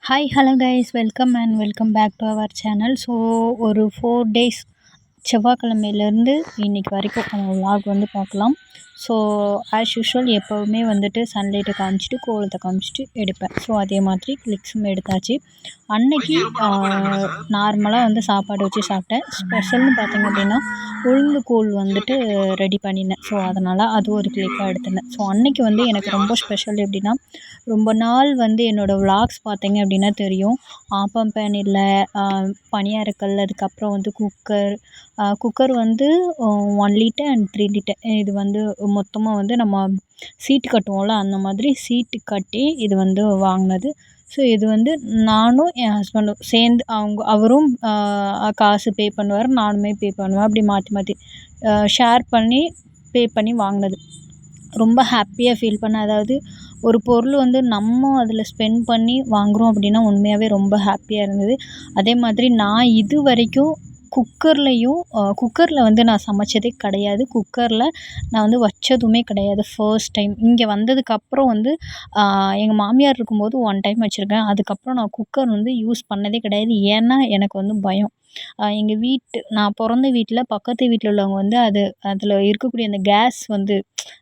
Hi hello guys welcome and welcome back to our channel. So ஒரு 4 days செவ்வாய்க்கிழமையிலேருந்து இன்னைக்கு வரைக்கும் நம்ம vlog வந்து பார்க்கலாம். ஸோ ஆஸ் யூஷுவல் எப்போவுமே வந்துட்டு சன்லைட்டை காமிச்சிட்டு கோலத்தை காமிச்சிட்டு எடுப்பேன். ஸோ அதே மாதிரி கிளிக்ஸும் எடுத்தாச்சு. அன்னைக்கு நார்மலாக வந்து சாப்பாடு வச்சு சாப்பிட்டேன். ஸ்பெஷல்னு பார்த்திங்க அப்படின்னா உளுந்து கூழ் வந்துட்டு ரெடி பண்ணினேன். ஸோ அதனால் அது ஒரு கிளிக்காக எடுத்திருந்தேன். ஸோ அன்னைக்கு வந்து எனக்கு ரொம்ப ஸ்பெஷல் எப்படின்னா, ரொம்ப நாள் வந்து என்னோடய vlogs பார்த்தீங்க அப்படின்னா தெரியும். ஆப்பம் பேன் இல்லை, பணியாரக்கல், அதுக்கப்புறம் வந்து குக்கர் வந்து 1 லிட்டர் அண்ட் 3 லிட்டர். இது வந்து மொத்தமாக வந்து நம்ம சீட்டு கட்டுவோம்ல, அந்த மாதிரி சீட்டு கட்டி இது வந்து வாங்கினது. ஸோ இது வந்து நானும் என் ஹஸ்பண்டும் சேர்ந்து அவரும் காசு பே பண்ணுவார், நானுமே பே பண்ணுவேன். அப்படி மாற்றி மாற்றி ஷேர் பண்ணி பே பண்ணி வாங்கினது. ரொம்ப ஹாப்பியாக ஃபீல் பண்ணேன். அதாவது ஒரு பொருள் வந்து நம்ம அதில் ஸ்பெண்ட் பண்ணி வாங்குகிறோம் அப்படின்னா உண்மையாகவே ரொம்ப ஹாப்பியாக இருந்தது. அதே மாதிரி நான் இது வரைக்கும் குக்கரில் வந்து நான் சமைச்சதே கிடையாது. குக்கரில் நான் வந்து வச்சதுமே கிடையாது. ஃபர்ஸ்ட் டைம் இங்கே வந்ததுக்கப்புறம் வந்து எங்கள் மாமியார் இருக்கும்போது 1 டைம் வச்சுருக்கேன். அதுக்கப்புறம் நான் குக்கர் வந்து யூஸ் பண்ணதே கிடையாது. ஏன்னா எனக்கு வந்து பயம். நான் பிறந்த வீட்டில் பக்கத்து வீட்டில் உள்ளவங்க வந்து அதில் இருக்கக்கூடிய அந்த கேஸ் வந்து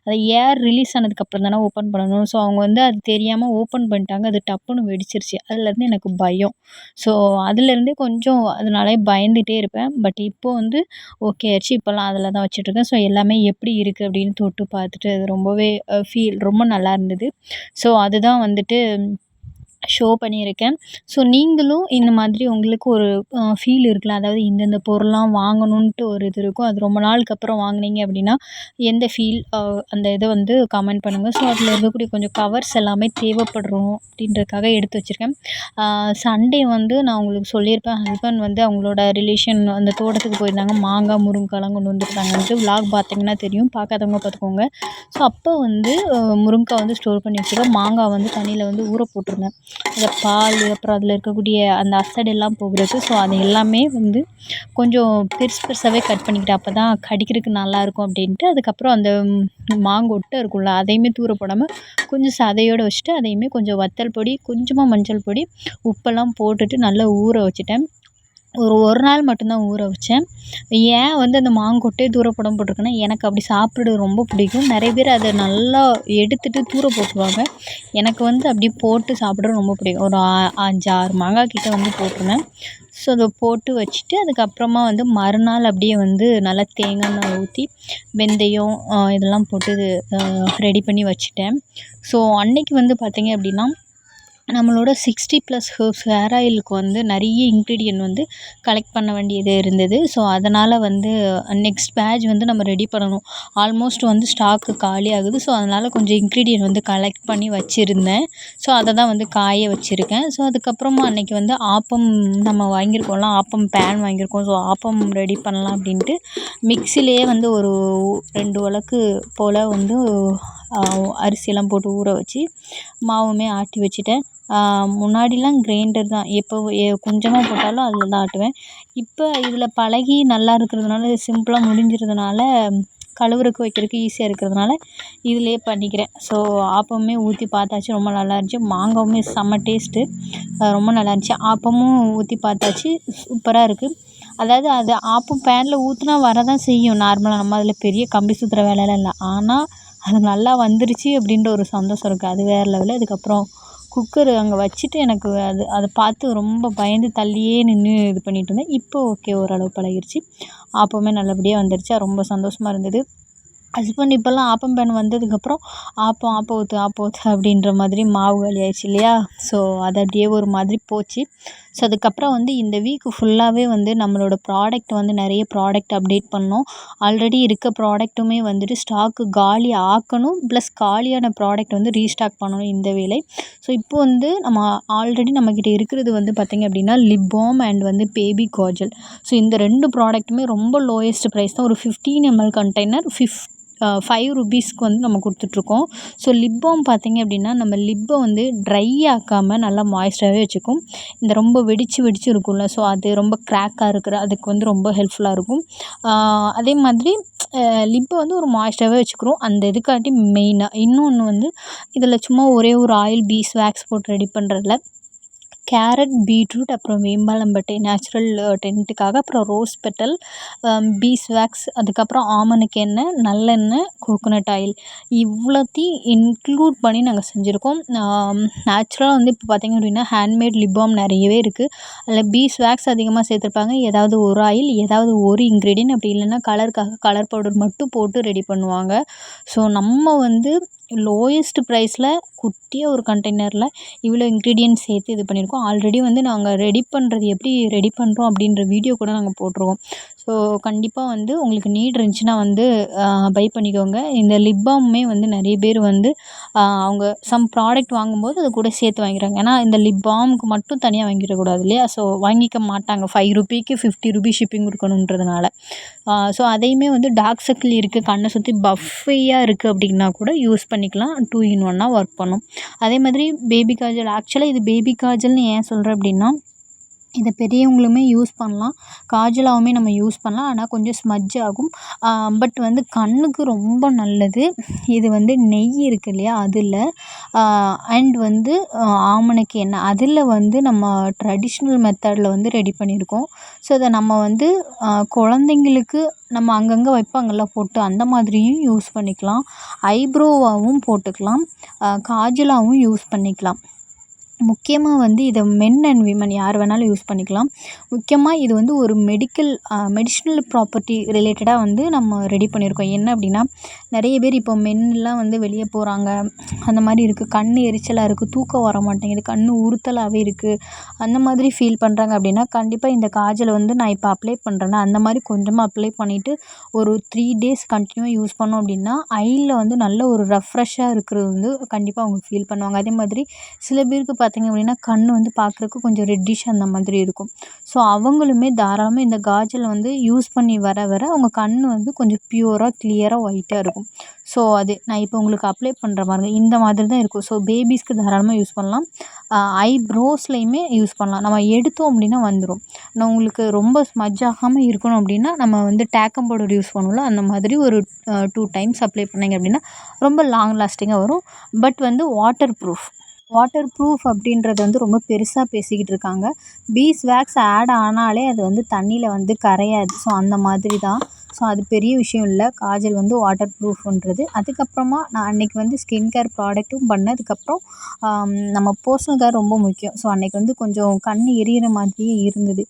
அது ஏர் ரிலீஸ் ஆனதுக்கப்புறம் தானே ஓப்பன் பண்ணணும். ஸோ அவங்க வந்து அது தெரியாமல் ஓப்பன் பண்ணிட்டாங்க. அது டப்புன்னு வெடிச்சிருச்சு. அதுலேருந்து எனக்கு பயம். ஸோ அதுலேருந்தே கொஞ்சம் அதனாலே பயந்துகிட்டே இருப்பேன். பட் இப்போது வந்து ஓகே ஆயிடுச்சு. இப்போல்லாம் அதில் தான் வச்சுட்ருக்கேன். ஸோ எல்லாமே எப்படி இருக்குது அப்படின்னு தொட்டு பார்த்துட்டு அது ரொம்பவே ரொம்ப நல்லா இருந்தது. ஸோ அதுதான் வந்துட்டு ஷோ பண்ணியிருக்கேன். ஸோ நீங்களும் இந்த மாதிரி உங்களுக்கு ஒரு ஃபீல் இருக்குல்ல, அதாவது இந்தந்த பொருள்லாம் வாங்கணுன்ட்டு ஒரு இது இருக்கும். அது ரொம்ப நாளுக்கு அப்புறம் வாங்குனீங்க அப்படின்னா எந்த ஃபீல், அந்த இதை வந்து கமெண்ட் பண்ணுங்கள். ஸோ அதில் இருக்கக்கூடிய கொஞ்சம் கவர்ஸ் எல்லாமே தேவைப்படும் அப்படின்றதுக்காக எடுத்து வச்சுருக்கேன். சண்டே வந்து நான் உங்களுக்கு சொல்லியிருப்பேன், ஹஸ்பண்ட் வந்து அவங்களோட ரிலேஷன் அந்த தோட்டத்துக்கு போயிருந்தாங்க. மாங்காய், முருங்கைக்காலாம் கொண்டு வந்துருந்தாங்கன்ட்டு விலாக் பார்த்தீங்கன்னா தெரியும். பார்க்காதவங்க பார்த்துக்கோங்க. ஸோ அப்போ வந்து முருங்கைக்காய் வந்து ஸ்டோர் பண்ணி வச்சுருக்கேன். மாங்காய் வந்து தண்ணியில் வந்து ஊற போட்டிருந்தேன். அந்த பால், அப்புறம் அதில் இருக்கக்கூடிய அந்த அசடெல்லாம் போகிறதுக்கு. ஸோ அது எல்லாமே வந்து கொஞ்சம் பெருசு பெருசாகவே கட் பண்ணிக்கிட்டேன். அப்போ தான் கடிக்கிறதுக்கு நல்லாயிருக்கும் அப்படின்ட்டு. அதுக்கப்புறம் அந்த மாங்கொட்டை இருக்கும்ல, அதையுமே தூர போடாமல் கொஞ்சம் சதையோடு வச்சுட்டு அதையுமே கொஞ்சம் வத்தல் பொடி, கொஞ்சமாக மஞ்சள் பொடி, உப்பெல்லாம் போட்டுட்டு நல்லா ஊற வச்சுட்டேன். ஒரு நாள் மட்டும்தான் ஊற வச்சேன். ஏன் வந்து அந்த மாங்கொட்டையை தூர போடாமல் போட்டிருக்கேன்னா, எனக்கு அப்படி சாப்பிட ரொம்ப பிடிக்கும். நிறைய பேர் அதை நல்லா எடுத்துட்டு தூர போட்டுருவாங்க. எனக்கு வந்து அப்படி போட்டு சாப்பிட ரொம்ப பிடிக்கும். ஒரு 5, 6 மாங்காய் கிட்ட வந்து போட்டிருந்தேன். ஸோ அதை போட்டு வச்சுட்டு அதுக்கப்புறமா வந்து மறுநாள் அப்படியே வந்து நல்லா தேங்காய் எண்ணெய் ஊற்றி வெந்தயம் இதெல்லாம் போட்டு ரெடி பண்ணி வச்சுட்டேன். ஸோ அன்னைக்கு வந்து பார்த்தீங்க அப்படின்னா நம்மளோட 60+ ஹெர்ப்ஸ் ஹேர் ஆயிலுக்கு வந்து நிறைய இன்க்ரீடியன்ட் வந்து கலெக்ட் பண்ண வேண்டியது இருந்தது. ஸோ அதனால் வந்து நெக்ஸ்ட் பேட்ச் வந்து நம்ம ரெடி பண்ணணும். ஆல்மோஸ்ட் வந்து ஸ்டாக்கு காலி ஆகுது. ஸோ அதனால் கொஞ்சம் இன்க்ரீடியன்ட் வந்து கலெக்ட் பண்ணி வச்சுருந்தேன். ஸோ அதை தான் வந்து காய வச்சுருக்கேன். ஸோ அதுக்கப்புறமா அன்றைக்கி வந்து ஆப்பம் நம்ம வாங்கியிருக்கோம்ல, ஆப்பம் பேன் வாங்கியிருக்கோம். ஸோ ஆப்பம் ரெடி பண்ணலாம் அப்படின்ட்டு மிக்சிலேயே வந்து ஒரு 2 உலக்கு போல் வந்து அரிசியெல்லாம் போட்டு ஊற வச்சு மாவுமே ஆட்டி வச்சுட்டேன். முன்னாடிலாம் கிரைண்டர் தான். எப்போ கொஞ்சமாக போட்டாலும் அதில் தான் ஆட்டுவேன். இப்போ இதில் பழகி நல்லா இருக்கிறதுனால, சிம்பிளாக முடிஞ்சிறதுனால, கழுவுறதுக்கு வைக்கிறதுக்கு ஈஸியாக இருக்கிறதுனால இதிலேயே பண்ணிக்கிறேன். ஸோ ஆப்பமுமே ஊற்றி பார்த்தாச்சு, ரொம்ப நல்லா இருந்துச்சு. மாங்காவுமே செம்ம டேஸ்ட்டு, ரொம்ப நல்லா இருந்துச்சு. ஆப்பமும் ஊற்றி பார்த்தாச்சு, சூப்பராக இருக்குது. அதாவது அது ஆப்பம் பேனில் ஊற்றினா வரதான் செய்யும் நார்மலாக. நம்ம அதில் பெரிய கம்பி சுற்றுற வேலைலாம் இல்லை. ஆனால் அது நல்லா வந்துருச்சு அப்படின்ற ஒரு சந்தோஷம் இருக்குது. அது வேறு லெவலு. அதுக்கப்புறம் குக்கரு அங்கே வச்சுட்டு எனக்கு அதை பார்த்து ரொம்ப பயந்து தள்ளியே நின்று இது பண்ணிகிட்டு இருந்தேன். இப்போ ஓகே, ஓரளவு பழகிருச்சு. ஆப்பமே நல்லபடியாக வந்துருச்சு. ரொம்ப சந்தோஷமாக இருந்தது. ஹஸ்பண்ட் இப்போல்லாம் ஆப்பம் பேன் வந்ததுக்கப்புறம் ஆப்பம் ஊற்று அப்படின்ற மாதிரி மாவு காலி ஆயிடுச்சு இல்லையா? ஸோ அது அப்படியே ஒரு மாதிரி போச்சு. ஸோ அதுக்கப்புறம் வந்து இந்த வீக்கு ஃபுல்லாகவே வந்து நம்மளோட ப்ராடக்ட் வந்து நிறைய ப்ராடக்ட் அப்டேட் பண்ணோம். ஆல்ரெடி இருக்க ப்ராடக்ட்டுமே வந்துட்டு ஸ்டாக்கு காலி ஆக்கணும். ப்ளஸ் காலியான ப்ராடக்ட் வந்து ரீஸ்டாக் பண்ணணும் இந்த வேளை. ஸோ இப்போ வந்து ஆல்ரெடி நம்மக்கிட்ட இருக்கிறது வந்து பார்த்திங்க அப்படின்னா லிப் பாம் அண்ட் வந்து பேபி காஜல். ஸோ இந்த 2 ப்ராடக்ட்டுமே ரொம்ப லோயஸ்ட் ப்ரைஸ் தான். ஒரு 15 ml கண்டெய்னர் 5 ரூபீஸ்க்கு வந்து நம்ம கொடுத்துட்ருக்கோம். ஸோ லிப் பாம் பார்த்திங்க அப்படின்னா நம்ம லிப்பை வந்து ட்ரை ஆக்காமல் நல்லா மாய்ஸ்டராகவே வச்சுக்கும். இந்த ரொம்ப வெடிச்சு இருக்கும்ல, ஸோ அது ரொம்ப க்ராக்காக அதுக்கு வந்து ரொம்ப ஹெல்ப்ஃபுல்லாக இருக்கும். அதே மாதிரி லிப்பை வந்து ஒரு மாய்ஸ்டராகவே வச்சுக்கிறோம். அந்த இதுக்காட்டி மெயினாக இன்னொன்று வந்து இதில் சும்மா ஒரே ஒரு ஆயில் பீஸ் வேக்ஸ் போட்டு ரெடி பண்ணுறதில்ல. கேரட், பீட்ரூட், அப்புறம் வேம்பாலம்பட்டை நேச்சுரல் டென்ட்டுக்காக, அப்புறம் ரோஸ் பெட்டல், பீஸ்வேக்ஸ், அதுக்கப்புறம் ஆமணக்கு எண்ணெய், நல்லெண்ணெய், கோகோனட் ஆயில் இவ்வளோத்தையும் இன்க்ளூட் பண்ணி நாங்கள் செஞ்சுருக்கோம். நேச்சுரலாக வந்து இப்போ பார்த்திங்க அப்படின்னா ஹேண்ட்மேட் லிப் பாம் நிறையவே இருக்குது. அதில் பீஸ்வேக்ஸ் அதிகமாக சேர்த்துருப்பாங்க. ஏதாவது ஒரு ஆயில், ஏதாவது ஒரு இன்க்ரீடியன்ட், அப்படி இல்லைன்னா கலருக்காக கலர் பவுடர் மட்டும் போட்டு ரெடி பண்ணுவாங்க. ஸோ நம்ம வந்து லோயஸ்ட் ப்ரைஸில் குட்டியாக ஒரு கண்டெய்னரில் இவ்வளோ இன்க்ரீடியன்ட்ஸ் சேர்த்து இது பண்ணியிருக்கோம். ஆல்ரெடி வந்து நாங்கள் ரெடி பண்ணுறது எப்படி ரெடி பண்ணுறோம் அப்படின்ற வீடியோ கூட நாங்கள் போட்டிருக்கோம். ஸோ கண்டிப்பாக வந்து உங்களுக்கு நீட் இருந்துச்சுன்னா வந்து பை பண்ணிக்கோங்க. இந்த லிப் பாமுமே வந்து நிறைய பேர் வந்து அவங்க சம் ப்ராடக்ட் வாங்கும்போது அது கூட சேர்த்து வாங்கிக்கிறாங்க. ஏன்னா இந்த லிப் பாமுக்கு மட்டும் தனியாக வாங்கிடக்கூடாது இல்லையா? ஸோ வாங்கிக்க மாட்டாங்க. 5 ரூபீக்கு 50 ரூபீ ஷிப்பிங் கொடுக்கணுன்றதுனால. ஸோ அதையுமே வந்து டார்க் சர்க்கிள் இருக்குது, கண்ணை சுற்றி பஃபியாக இருக்குது அப்படின்னா கூட யூஸ் பண்ணிக்கலாம். 2 in 1 ஒர்க் பண்ணும். அதே மாதிரி பேபி காஜல், ஆக்சுவலாக இது பேபி காஜல்னு ஏன் சொல்கிறேன் அப்படின்னா, இதை பெரியவங்களுமே யூஸ் பண்ணலாம், காஜலாகவுமே நம்ம யூஸ் பண்ணலாம். ஆனால் கொஞ்சம் ஸ்மட்ஜ் ஆகும். பட் வந்து கண்ணுக்கு ரொம்ப நல்லது. இது வந்து நெய் இருக்குது இல்லையா, அதில் அண்ட் வந்து ஆமணக்கு எண்ணெய் அதில் வந்து நம்ம ட்ரெடிஷ்னல் மெத்தடில் வந்து ரெடி பண்ணியிருக்கோம். ஸோ இதை நம்ம வந்து குழந்தைங்களுக்கு நம்ம அங்கங்கே வைப்பாங்கள்ல பொட்டு, அந்த மாதிரியும் யூஸ் பண்ணிக்கலாம். ஐப்ரோவாகவும் போட்டுக்கலாம், காஜலாகவும் யூஸ் பண்ணிக்கலாம். முக்கியமாக வந்து இதை மென் அண்ட் விமன் யார் வேணாலும் யூஸ் பண்ணிக்கலாம். முக்கியமாக இது வந்து ஒரு மெடிஷனல் ப்ராப்பர்ட்டி ரிலேட்டடாக வந்து நம்ம ரெடி பண்ணியிருக்கோம். என்ன அப்படின்னா, நிறைய பேர் இப்போ மென்லாம் வந்து வெளியே போகிறாங்க, அந்த மாதிரி இருக்குது, கண் எரிச்சலாக இருக்குது, தூக்கம் வர மாட்டேங்குது, கண் உறுத்தலாகவே இருக்குது, அந்த மாதிரி ஃபீல் பண்ணுறாங்க அப்படின்னா, கண்டிப்பாக இந்த காஜலை வந்து நான் இப்போ அப்ளை பண்ணுறேன்னா அந்த மாதிரி கொஞ்சமாக அப்ளை பண்ணிவிட்டு ஒரு 3 days கண்டினியூவாக யூஸ் பண்ணோம் அப்படின்னா ஐயில் வந்து நல்ல ஒரு ரெஃப்ரெஷ்ஷாக இருக்கிறது வந்து கண்டிப்பாக அவங்க ஃபீல் பண்ணுவாங்க. அதே மாதிரி சில பேருக்கு பார்த்திங்க அப்படின்னா கண் வந்து பார்க்குறக்கு கொஞ்சம் ரெட்டிஷ் அந்த மாதிரி இருக்கும். ஸோ அவங்களுமே தாராளமாக இந்த காஜலை வந்து யூஸ் பண்ணி வர வர அவங்க கண் வந்து கொஞ்சம் ப்யூராக கிளியராக ஒயிட்டாக இருக்கும். ஸோ அது நான் இப்போ உங்களுக்கு அப்ளை பண்ணுற பாருங்க, இந்த மாதிரி தான் இருக்கும். ஸோ பேபிஸ்க்கு தாராளமாக யூஸ் பண்ணலாம். ஐப்ரோஸ்லையுமே யூஸ் பண்ணலாம். நம்ம எடுத்தோம் அப்படின்னா வந்துடும். நான் உங்களுக்கு ரொம்ப ஸ்மஜ் ஆகாமல் இருக்கணும் அப்படின்னா நம்ம வந்து டேக்கம் பவுடர் யூஸ் பண்ணுவோம்ல, அந்த மாதிரி ஒரு 2 times அப்ளை பண்ணிங்க அப்படின்னா ரொம்ப லாங் லாஸ்டிங்காக வரும். பட் வந்து வாட்டர் ப்ரூஃப் அப்படின்றது வந்து ரொம்ப பெருசாக பேசிக்கிட்டு இருக்காங்க. பீஸ்வேக்ஸ் ஆட் ஆனாலே அது வந்து தண்ணியில் வந்து கரையாது. ஸோ அந்த மாதிரி தான். ஸோ அது பெரிய விஷயம் இல்லை, காஜல் வந்து வாட்டர் ப்ரூஃப்ன்றது. அதுக்கப்புறமா நான் அன்றைக்கி வந்து ஸ்கின் கேர் ப்ராடக்ட்டும் பண்ணதுக்கப்புறம் நம்ம பர்சனல் கேர் ரொம்ப முக்கியம். ஸோ அன்றைக்கி வந்து கொஞ்சம் கண் எரியிற மாதிரியே இருந்தது.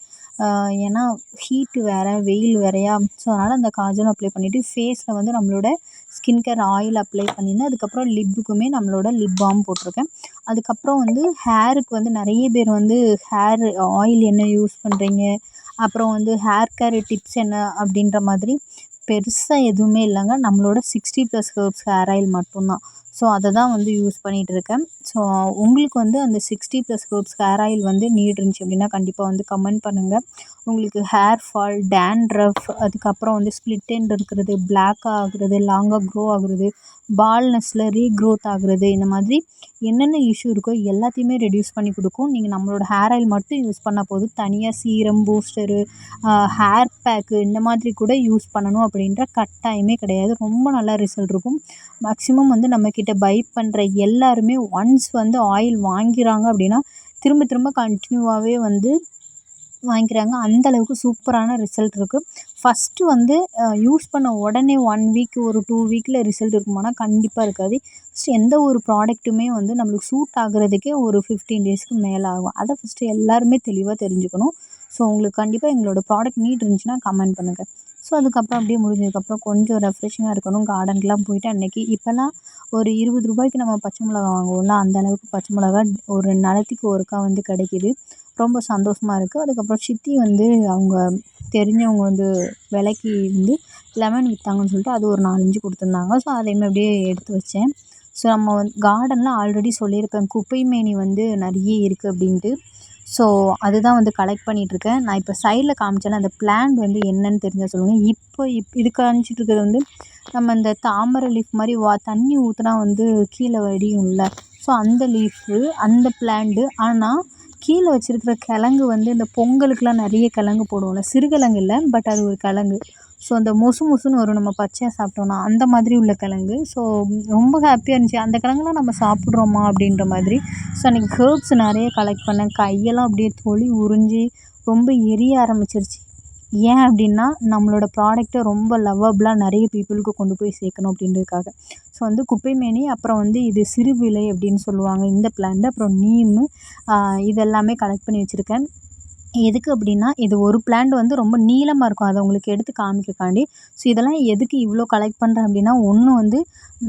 ஏன்னா ஹீட்டு வேறு, வெயில் வேறையா. ஸோ அதனால் அந்த காஜலும் அப்ளை பண்ணிவிட்டு ஃபேஸில் வந்து நம்மளோட ஸ்கின் கேர் ஆயில் அப்ளை பண்ணியிருந்தேன். அதுக்கப்புறம் லிப்புக்குமே நம்மளோட லிப் பாம் போட்டிருக்கேன். அதுக்கப்புறம் வந்து ஹேருக்கு வந்து நிறைய பேர் வந்து ஹேர் ஆயில் என்ன யூஸ் பண்ணுறீங்க, அப்புறம் வந்து ஹேர் கேர் டிப்ஸ் என்ன அப்படின்ற மாதிரி பெருசாக எதுவுமே இல்லைங்க. நம்மளோட 60+ ஹெர்ப்ஸ் ஹேர் ஆயில் மட்டும்தான். ஸோ அதை தான் வந்து யூஸ் பண்ணிகிட்ருக்கேன். ஸோ உங்களுக்கு வந்து அந்த 60+ ஹெர்ப்ஸ் ஹேர் ஆயில் வந்து நீட் இருந்துச்சு அப்படின்னா கண்டிப்பாக வந்து கமெண்ட் பண்ணுங்கள். உங்களுக்கு ஹேர் ஃபால், டேண்ட்ரஃப், அதுக்கப்புறம் வந்து ஸ்ப்ளிட் எண்ட் இருக்கிறது, பிளாக் ஆகுறது, லாங்காக க்ரோ ஆகுறது, பால்னஸில் ரீக்ரோத் ஆகுறது, இந்த மாதிரி என்னென்ன இஷ்யூ இருக்கோ எல்லாத்தையுமே ரெடியூஸ் பண்ணி கொடுக்கும். நீங்கள் நம்மளோட ஹேர் ஆயில் மட்டும் யூஸ் பண்ணால் போதும். தனியாக சீரம், பூஸ்டரு, ஹேர் பேக்கு இந்த மாதிரி கூட யூஸ் பண்ணணும் அப்படின்ற கட்டாயமே கிடையாது. ரொம்ப நல்லா ரிசல்ட் இருக்கும். மேக்ஸிமம் வந்து நம்மக்கிட்ட பை பண்ணுற எல்லாருமே ஒன்ஸ் வந்து ஆயில் வாங்கிறாங்க அப்படின்னா திரும்ப திரும்ப கண்டினியூவாகவே வந்து வாங்கிக்கிறாங்க. அந்தளவுக்கு சூப்பரான ரிசல்ட் இருக்குது. ஃபஸ்ட்டு வந்து யூஸ் பண்ண உடனே 1 வீக் ஒரு 2 வீக்கில் ரிசல்ட் இருக்குமானா கண்டிப்பாக இருக்காது. ஃபஸ்ட்டு எந்த ஒரு ப்ராடக்ட்டுமே வந்து நம்மளுக்கு சூட் ஆகுறதுக்கே ஒரு 15 டேஸ்க்கு மேலே ஆகும். அதை ஃபஸ்ட்டு எல்லாருமே தெளிவாக தெரிஞ்சுக்கணும். ஸோ உங்களுக்கு கண்டிப்பாக எங்களோட ப்ராடக்ட் நீட் இருந்துச்சுன்னா கமெண்ட் பண்ணுங்கள். ஸோ அதுக்கப்புறம் அப்படியே முடிஞ்சதுக்கப்புறம் கொஞ்சம் ரெஃப்ரெஷிங்காக இருக்கணும். கார்டனுக்குலாம் போயிட்டு அன்றைக்கி இப்போல்லாம் ஒரு 20 ரூபாய்க்கு நம்ம பச்சை மிளகா வாங்குவோம்ல, அந்த அளவுக்கு பச்சை மிளகா ஒரு நாளைக்கு ஒருக்கா வந்து கிடைக்கிது. ரொம்ப சந்தோஷமாக இருக்குது. அதுக்கப்புறம் சித்தி வந்து அவங்க தெரிஞ்சவங்க வந்து விலைக்கு வந்து லெமன் விற்றாங்கன்னு சொல்லிட்டு அது ஒரு 4, 5 கொடுத்துருந்தாங்க. ஸோ அதையுமே அப்படியே எடுத்து வச்சேன். ஸோ நம்ம வந்து கார்டனில் ஆல்ரெடி சொல்லியிருப்பேன், குப்பை மேனி வந்து நிறைய இருக்குது அப்படின்ட்டு. ஸோ அதுதான் வந்து கலெக்ட் பண்ணிகிட்ருக்கேன். நான் இப்போ சைடில் காமிச்சேன்ல அந்த பிளான்ட் வந்து என்னன்னு தெரிஞ்சால் சொல்லுங்கள். இப்போ இது காமிச்சிட்ருக்கிறது வந்து நம்ம இந்த தாமரை லீஃப் மாதிரி தண்ணி ஊற்றினா வந்து கீழே வடியும்ல, ஸோ அந்த லீஃபு, அந்த பிளான்ட்டு. ஆனால் கீழே வச்சுருக்கிற கிழங்கு வந்து இந்த பொங்கலுக்கெலாம் நிறைய கிழங்கு போடுவோம்ல, சிறுகிழங்கு இல்லை, பட் அது ஒரு கிழங்கு. ஸோ அந்த மொசு மொசுன்னு வரும் நம்ம பச்சையாக சாப்பிட்டோன்னா அந்த மாதிரி உள்ள கிழங்கு. ஸோ ரொம்ப ஹாப்பியாக இருந்துச்சு. அந்த கிழங்குலாம் நம்ம சாப்பிட்றோமா அப்படின்ற மாதிரி. ஸோ அன்றைக்கி ஹெர்ப்ஸ் நிறைய கலெக்ட் பண்ணேன். கையெல்லாம் அப்படியே தொலி உறிஞ்சி ரொம்ப எரிய ஆரம்பிச்சிருச்சு. ஏன் அப்படின்னா நம்மளோட ப்ராடக்ட்டை ரொம்ப லவ்வபுளாக நிறைய பீப்புளுக்கு கொண்டு போய் சேர்க்கணும் அப்படின்றதுக்காக. ஸோ வந்து குப்பைமேனி, அப்புறம் வந்து இது சிறுவிலை அப்படின்னு சொல்லுவாங்க இந்த பிளான்ட், அப்புறம் நீமு, இதெல்லாமே கலெக்ட் பண்ணி வச்சுருக்கேன். எதுக்கு அப்படின்னா, இது ஒரு பிளான்ட் வந்து ரொம்ப நீளமாக இருக்கும். அதை உங்களுக்கு எடுத்து காமிக்கிறக்காண்டி. ஸோ இதெல்லாம் எதுக்கு இவ்வளோ கலெக்ட் பண்ணுறேன் அப்படின்னா, ஒன்று வந்து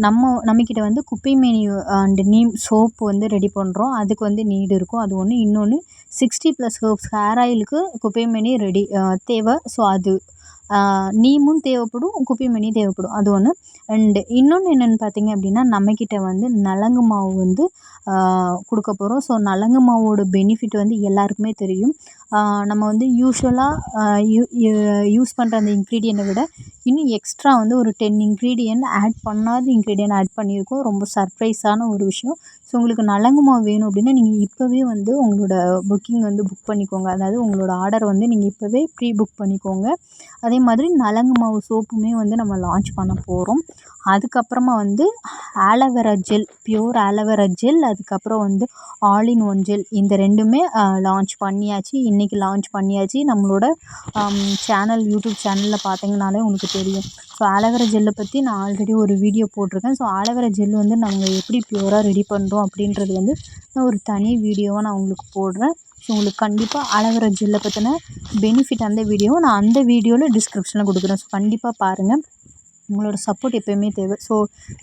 நம்மக்கிட்ட வந்து குப்பைமேனி அண்ட் நீம் சோப்பு வந்து ரெடி பண்ணுறோம். அதுக்கு வந்து நீடு இருக்கும். அது ஒன்று. இன்னொன்று 60+ ஹெர்ப்ஸ் ஹேர் ஆயிலுக்கு குப்பைமேனி ரெடி தேவை. ஸோ அது நீமும் தேவைப்படும், குப்பைமேனியும் தேவைப்படும். அது ஒன்று. அண்டு இன்னொன்று என்னென்னு பார்த்தீங்க அப்படின்னா, நம்மக்கிட்ட வந்து நலங்கு மாவு வந்து கொடுக்க போகிறோம். ஸோ நலங்கு மாவோட பெனிஃபிட் வந்து எல்லாருக்குமே தெரியும். நம்ம வந்து யூசுவலாக யூஸ் பண்ணுற அந்த இன்க்ரீடியண்ட்டை விட இன்னும் எக்ஸ்ட்ரா வந்து ஒரு 10 இன்க்ரீடியண்ட் ஆட் பண்ணாத இன்க்ரீடியண்ட் ஆட் பண்ணியிருக்கோம். ரொம்ப சர்ப்ரைஸான ஒரு விஷயம். ஸோ உங்களுக்கு நலங்கு மாவு வேணும் அப்படின்னா, நீங்கள் இப்போவே வந்து உங்களோட புக்கிங் வந்து புக் பண்ணிக்கோங்க. அதாவது உங்களோட ஆர்டர் வந்து நீங்கள் இப்போவே ப்ரீ புக் பண்ணிக்கோங்க. அதே மாதிரி நலங்கு மாவு சோப்புமே வந்து நம்ம லான்ச் பண்ண போகிறோம். அதுக்கப்புறமா வந்து aloe vera gel, pure aloe vera gel, அதுக்கப்புறம் வந்து ஆல் இன் ஒன் ஜெல், இந்த 2மே லான்ச் பண்ணியாச்சு. இன்றைக்கி லான்ச் பண்ணியாச்சு. நம்மளோட யூடியூப் சேனலில் பார்த்தீங்கனாலே உங்களுக்கு தெரியும். ஸோ ஆலோவேரா ஜெல்லை பற்றி நான் ஆல்ரெடி ஒரு வீடியோ போட்டிருக்கேன். ஸோ ஆலோவேரா ஜெல் வந்து நாங்கள் எப்படி பியூராக ரெடி பண்ணுறோம் அப்படின்றது வந்து நான் ஒரு தனி வீடியோவாக நான் உங்களுக்கு போடுறேன். ஸோ உங்களுக்கு கண்டிப்பாக ஆலோவேரா ஜெல்லை பற்றின பெனிஃபிட் அந்த வீடியோவை நான் அந்த வீடியோவில் டிஸ்கிரிப்ஷனில் கொடுக்குறேன். ஸோ கண்டிப்பாக பாருங்கள். உங்களோட சப்போர்ட் எப்போயுமே தேவை. ஸோ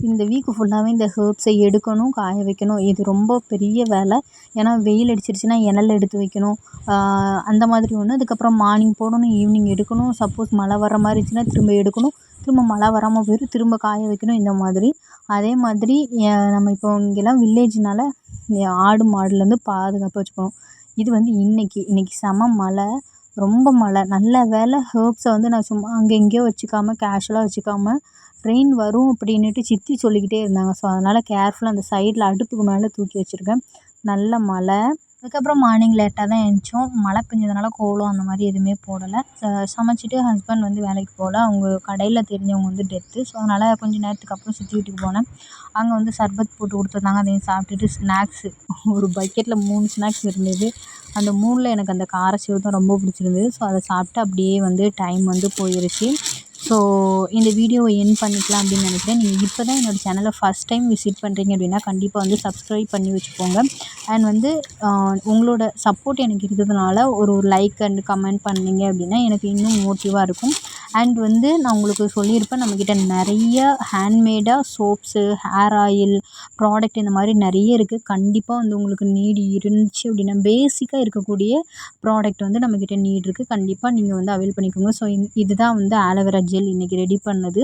இந்த வீக்கு ஃபுல்லாகவே இந்த ஹெர்ப்ஸை எடுக்கணும், காய வைக்கணும். இது ரொம்ப பெரிய வேலை. ஏன்னா வெயில் அடிச்சிருச்சுன்னா இணல்ல எடுத்து வைக்கணும். அந்த மாதிரி ஒன்று. அதுக்கப்புறம் மார்னிங் போடணும், ஈவினிங் எடுக்கணும். சப்போஸ் மழை வர மாதிரி இருந்துச்சுன்னா திரும்ப எடுக்கணும். திரும்ப மழை வராமல் போயிடும், திரும்ப காய வைக்கணும், இந்த மாதிரி. அதே மாதிரி நம்ம இப்போ இங்கெல்லாம் வில்லேஜ்னால ஆடு மாடுலேருந்து பாதுகாப்பாக வச்சுக்கணும். இது வந்து இன்னைக்கு செம மழை, ரொம்ப மழை. நல்ல வேளை ஹெர்ப்ஸை வந்து நான் சும்மா அங்கே எங்கேயோ வச்சுக்காம, கேஷுவலாக வச்சுக்காம, ரெயின் வரும் அப்படின்னுட்டு சித்தி சொல்லிக்கிட்டே இருந்தாங்க. ஸோ அதனால் கேர்ஃபுல்லாக அந்த சைடில் அடுப்புக்கு மேலே தூக்கி வச்சுருக்கேன். நல்ல மழை. அதுக்கப்புறம் மார்னிங் லேட்டாக தான் எழுந்திரிச்சோம். மழை பெஞ்சதுனால கோலம் அந்த மாதிரி எதுவுமே போடலை. சமைச்சிட்டு ஹஸ்பண்ட் வந்து வேலைக்கு போகல. அவங்க கடையில் தெரிஞ்சவங்க வந்து டெத்து. ஸோ அதனால் கொஞ்சம் நேரத்துக்கு அப்புறம் சித்தி வீட்டுக்கு போனேன். அங்கே வந்து சர்பத் போட்டு கொடுத்துருந்தாங்க. அதையும் சாப்பிட்டுட்டு ஸ்நாக்ஸு ஒரு பக்கெட்டில் 3 ஸ்நாக்ஸ் இருந்தது. அந்த 3ல் எனக்கு அந்த காரசேவ் தான் ரொம்ப பிடிச்சிருந்தது. ஸோ அதை சாப்பிட்டு அப்படியே வந்து டைம் வந்து போயிருச்சு. ஸோ இந்த வீடியோவை எண்ட் பண்ணிக்கலாம் அப்படின்னு நினைக்கிறேன். நீங்கள் இப்போ தான் என்னோடய சேனலை ஃபஸ்ட் டைம் விசிட் பண்ணுறீங்க அப்படின்னா கண்டிப்பாக வந்து சப்ஸ்கிரைப் பண்ணி வச்சுக்கோங்க. அண்ட் வந்து உங்களோட சப்போர்ட் எனக்கு இருக்கிறதுனால ஒரு லைக் அண்ட் கமெண்ட் பண்ணிங்க அப்படின்னா எனக்கு இன்னும் மோட்டிவாக இருக்கும். அண்ட் வந்து நான் உங்களுக்கு சொல்லியிருப்பேன், நம்மக்கிட்ட நிறைய ஹேண்ட்மேடாக சோப்ஸு, ஹேர் ஆயில் ப்ராடக்ட் இந்த மாதிரி நிறைய இருக்குது. கண்டிப்பாக வந்து உங்களுக்கு நீடு இருந்துச்சு அப்படின்னா பேசிக்காக இருக்கக்கூடிய ப்ராடக்ட் வந்து நம்மக்கிட்ட நீட் இருக்குது. கண்டிப்பாக நீங்கள் வந்து அவைல் பண்ணிக்கோங்க. ஸோ இதுதான் வந்து ஆலோவேரா ஜெல் இன்றைக்கி ரெடி பண்ணது.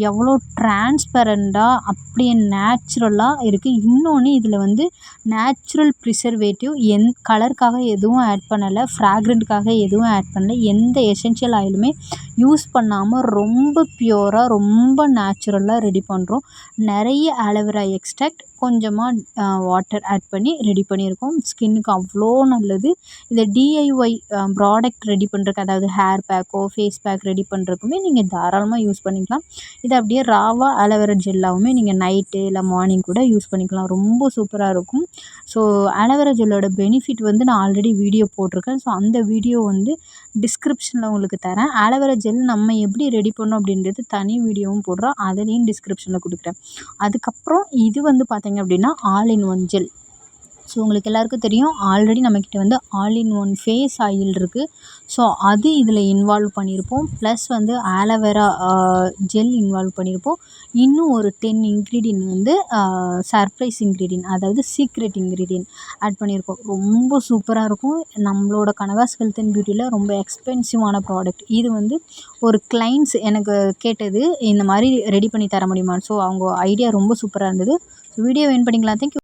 எவ்வளோ டிரான்ஸ்பரண்ட்டாக அப்படியே நேச்சுரலாக இருக்குது. இன்னொன்று இதில் வந்து நேச்சுரல் ப்ரிசர்வேட்டிவ், கலருக்காக எதுவும் ஆட் பண்ணலை, ஃப்ராக்ரண்ட்டுக்காக எதுவும் ஆட் பண்ணலை. எந்த எசென்ஷியல் ஆயிலுமே யூஸ் பண்ணாமல் ரொம்ப பியூராக, ரொம்ப நேச்சுரலாக ரெடி பண்ணுறோம். நிறைய ஆலோவேரா எக்ஸ்ட்ராக்ட், கொஞ்சமாக வாட்டர் ஆட் பண்ணி ரெடி பண்ணியிருக்கோம். ஸ்கின்னுக்கு அவ்வளோ நல்லது. இதை டிஐஒய் ப்ராடக்ட் ரெடி பண்ணுறதுக்கு, அதாவது ஹேர் பேக்கோ ஃபேஸ் பேக் ரெடி பண்ணுறதுக்குமே நீங்கள் தாராளமாக யூஸ் பண்ணிக்கலாம். இதை அப்படியே ராவாக ஆலோவேரா ஜெல்லாகவுமே நீங்கள் நைட்டு இல்லை மார்னிங் கூட யூஸ் பண்ணிக்கலாம். ரொம்ப சூப்பராக இருக்கும். ஸோ ஆலோவேரா ஜெல்லோட பெனிஃபிட் வந்து நான் ஆல்ரெடி வீடியோ போட்டிருக்கேன். ஸோ அந்த வீடியோ வந்து டிஸ்கிரிப்ஷனில் உங்களுக்கு தரேன். ஆலோவேரா ஜெல் நம்ம எப்படி ரெடி பண்ணோம் அப்படின்றது தனி வீடியோவும் போடுறோம். அதுலேயும் டிஸ்கிரிப்ஷனில் கொடுக்குறேன். அதுக்கப்புறம் இது வந்து பார்த்தீங்க அப்படின்னா all in one gel. So உங்களுக்கு எல்லாருக்கும் தெரியும், ஆல்ரெடி நம்மக்கிட்ட வந்து all in one face oil இருக்குது. ஸோ அது இதில் இன்வால்வ் பண்ணியிருப்போம். ப்ளஸ் வந்து ஆலோவேரா ஜெல் இன்வால்வ் பண்ணியிருப்போம். இன்னும் ஒரு 10 இன்க்ரீடியன்ட் வந்து சர்ப்ரைஸ் இன்க்ரீடியன்ட், அதாவது சீக்ரெட் இன்க்ரீடியன்ட் ஆட் பண்ணியிருக்கோம். ரொம்ப சூப்பராக இருக்கும். நம்மளோட கனகாஸ் ஹெல்த் அண்ட் பியூட்டியில் ரொம்ப எக்ஸ்பென்சிவான ப்ராடக்ட். இது வந்து ஒரு கிளைண்ட்ஸ் எனக்கு கேட்டது, இந்த மாதிரி ரெடி பண்ணி தர முடியுமான்னு. ஸோ அவங்க ஐடியா ரொம்ப சூப்பராக இருந்தது. ஸோ வீடியோ எண்ட் பண்ணிக்கலாம். தேங்க்யூ.